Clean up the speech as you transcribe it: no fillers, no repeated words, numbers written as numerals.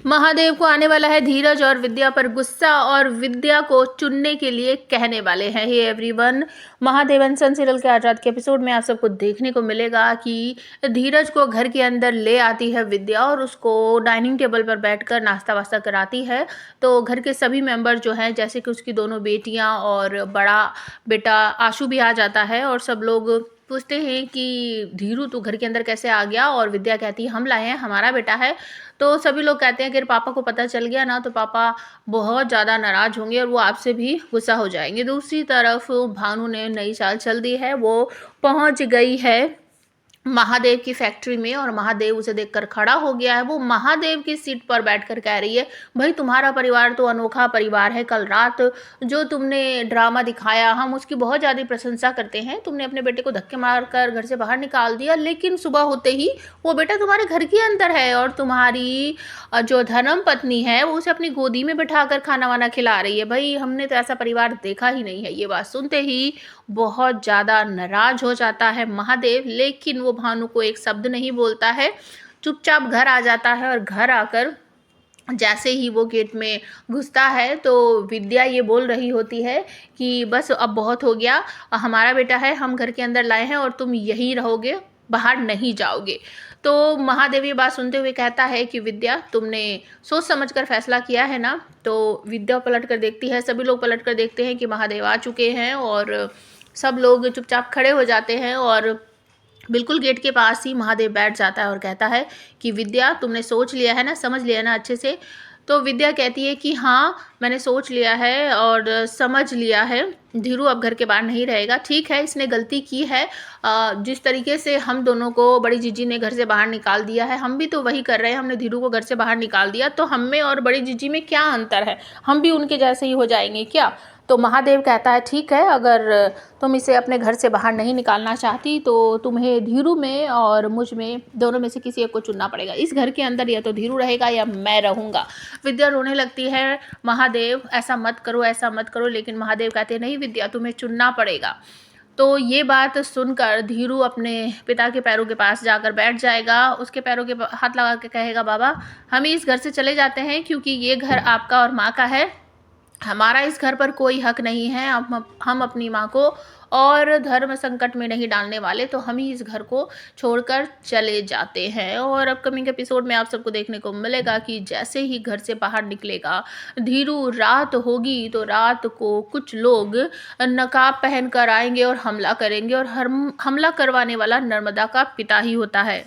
महादेव को आने वाला है धीरज और विद्या पर गुस्सा और विद्या को चुनने के लिए कहने वाले हैं। हे एवरीवन, महादेवन सन सीरियल के आजाद के एपिसोड में आप सबको देखने को मिलेगा कि धीरज को घर के अंदर ले आती है विद्या और उसको डाइनिंग टेबल पर बैठकर नाश्ता वास्ता कराती है। तो घर के सभी मेंबर जो हैं, जैसे कि उसकी दोनों बेटियां और बड़ा बेटा आशु भी आ जाता है और सब लोग पूछते हैं कि धीरू तू घर के अंदर कैसे आ गया, और विद्या कहती है हम लाए हैं, हमारा बेटा है। तो सभी लोग कहते हैं कि पापा को पता चल गया ना तो पापा बहुत ज़्यादा नाराज़ होंगे और वो आपसे भी गुस्सा हो जाएंगे। दूसरी तरफ भानु ने नई चाल चल दी है, वो पहुंच गई है महादेव की फैक्ट्री में और महादेव उसे देखकर खड़ा हो गया है। वो महादेव की सीट पर बैठकर कह रही है, भाई तुम्हारा परिवार तो अनोखा परिवार है। कल रात जो तुमने ड्रामा दिखाया हम उसकी बहुत ज़्यादा प्रशंसा करते हैं। तुमने अपने बेटे को धक्के मारकर घर से बाहर निकाल दिया, लेकिन सुबह होते ही वो बेटा तुम्हारे घर के अंदर है और तुम्हारी जो धर्म पत्नी है वो उसे अपनी गोदी में बिठाकर खाना वाना खिला रही है। भाई हमने तो ऐसा परिवार देखा ही नहीं है। ये बात सुनते ही बहुत ज़्यादा नाराज हो जाता है महादेव, लेकिन वो भानु को एक शब्द नहीं बोलता है, चुपचाप घर आ जाता है। और घर आकर जैसे ही वो गेट में घुसता है तो विद्या ये बोल रही होती है कि बस अब बहुत हो गया, हमारा बेटा है, हम घर के अंदर लाए हैं और तुम यहीं रहोगे, बाहर नहीं जाओगे। तो महादेव ये बात सुनते हुए कहता है कि विद्या तुमने सोच समझकर फैसला किया है ना। तो विद्या पलट कर देखती है, सभी लोग पलट कर देखते हैं कि महादेव आ चुके हैं और सब लोग चुपचाप खड़े हो जाते हैं और बिल्कुल गेट के पास ही महादेव बैठ जाता है और कहता है कि विद्या तुमने सोच लिया है ना, समझ लिया ना अच्छे से। तो विद्या कहती है कि हाँ मैंने सोच लिया है और समझ लिया है, धीरू अब घर के बाहर नहीं रहेगा। ठीक है, इसने गलती की है, जिस तरीके से हम दोनों को बड़ी जीजी ने घर से बाहर निकाल दिया है हम भी तो वही कर रहे हैं, हमने धीरू को घर से बाहर निकाल दिया। तो हम में और बड़ी जीजी में क्या अंतर है, हम भी उनके जैसे ही हो जाएंगे क्या। तो महादेव कहता है ठीक है, अगर तुम इसे अपने घर से बाहर नहीं निकालना चाहती तो तुम्हें धीरू में और मुझ में दोनों में से किसी एक को चुनना पड़ेगा। इस घर के अंदर या तो धीरू रहेगा या मैं रहूँगा। विद्या रोने लगती है, महादेव ऐसा मत करो, ऐसा मत करो। लेकिन महादेव कहते हैं नहीं विद्या तुम्हें चुनना पड़ेगा। तो ये बात सुनकर धीरू अपने पिता के पैरों के पास जाकर बैठ जाएगा, उसके पैरों के हाथ लगा के कहेगा बाबा हम इस घर से चले जाते हैं क्योंकि ये घर आपका और माँ का है, हमारा इस घर पर कोई हक नहीं है। हम अपनी माँ को और धर्म संकट में नहीं डालने वाले, तो हम ही इस घर को छोड़कर चले जाते हैं। और अपकमिंग एपिसोड में आप सबको देखने को मिलेगा कि जैसे ही घर से बाहर निकलेगा धीरू, रात होगी तो रात को कुछ लोग नकाब पहन कर आएंगे और हमला करेंगे और हमला करवाने वाला नर्मदा का पिता ही होता है।